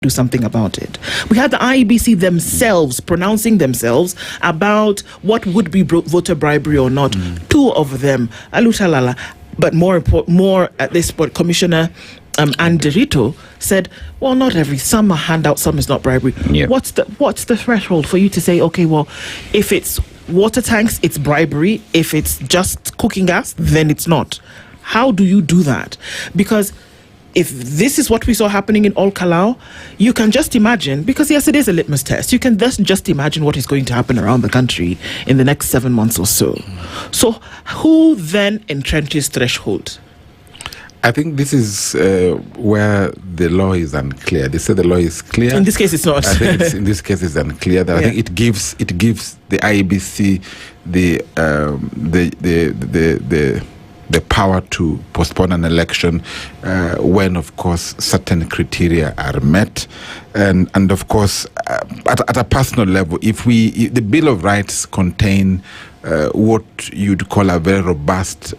do something about it. We had the IEBC themselves pronouncing themselves about what would be voter bribery or not. Two of them, Alutalala, but more at this point, Commissioner Anderito said, well, not some are handout, some is not bribery. Yep. What's the threshold for you to say, okay, well, if it's water tanks, it's bribery. If it's just cooking gas, then it's not. How do you do that? Because if this is what we saw happening in Ol Kalou, you can just imagine, because yes, it is a litmus test, you can just imagine what is going to happen around the country in the next 7 months or so. So who then entrenches threshold? I think this is where the law is unclear. They say the law is clear. In this case, it's not. I think in this case, it's unclear. I think it gives the IEBC the power to postpone an election when, of course, certain criteria are met, and of course, at a personal level, if the Bill of Rights contain what you'd call a very robust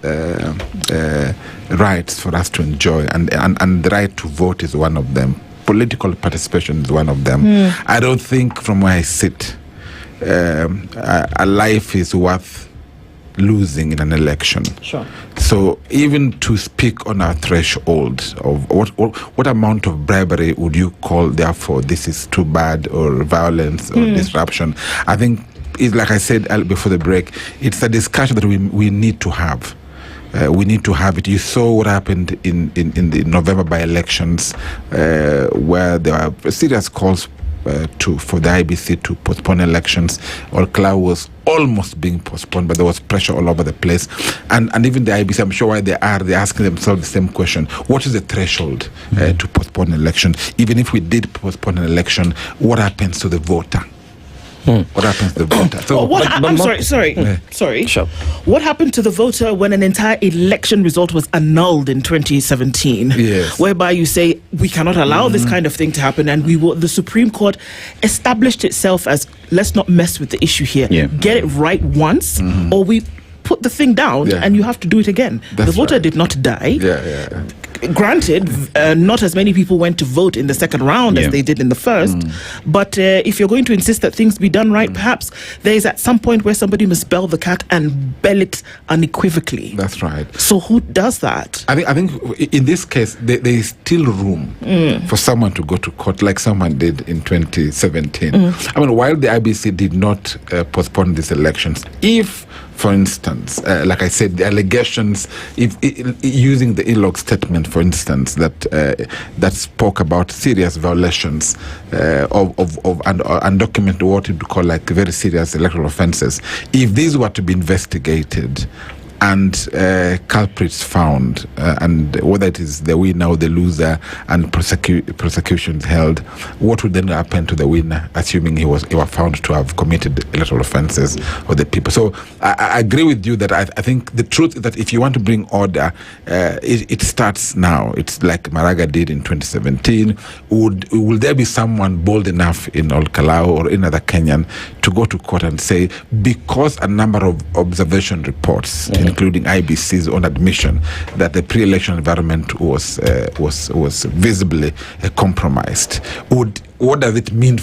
rights for us to enjoy, and the right to vote is one of them. Political participation is one of them. I don't think, from where I sit, a life is worth losing in an election. Sure. So even to speak on a threshold of what amount of bribery would you call, therefore, this is too bad, or violence or disruption, I think it's like I said before the break, it's a discussion that we need to have. We need to have it. You saw what happened in the November by-elections, where there were serious calls for the IBC to postpone elections. Ol Kalou was almost being postponed, but there was pressure all over the place. And even the IBC, I'm sure why they're asking themselves the same question. What is the threshold to postpone an election? Even if we did postpone an election, what happens to the voter? What happens to the voter? So, sorry. Sure. What happened to the voter when an entire election result was annulled in 2017? Yes. Whereby you say we cannot allow this kind of thing to happen, and the Supreme Court established itself as, let's not mess with the issue here. Yeah. Get it right once, or we put the thing down, and you have to do it again. The voter did not die. Yeah. Granted, not as many people went to vote in the second round as they did in the first. But if you're going to insist that things be done right, perhaps there is at some point where somebody must bell the cat and bell it unequivocally. That's right. So who does that? I think in this case, there is still room for someone to go to court, like someone did in 2017. I mean, while the IBC did not postpone these elections, if, for instance, like I said, the allegations, using the ILOG statement, for instance, that spoke about serious violations of undocumented, what you call like very serious electoral offences, if these were to be investigated and culprits found, and whether it is the winner or the loser, and prosecutions held, what would then happen to the winner, assuming he was found to have committed electoral offences or the people? So I agree with you that I think the truth is that if you want to bring order, it starts now. It's like Maraga did in 2017. Will there be someone bold enough in Ol Kalou or in other Kenyan to go to court and say, because a number of observation reports, including IBC's own admission, that the pre-election environment was visibly compromised? What does it mean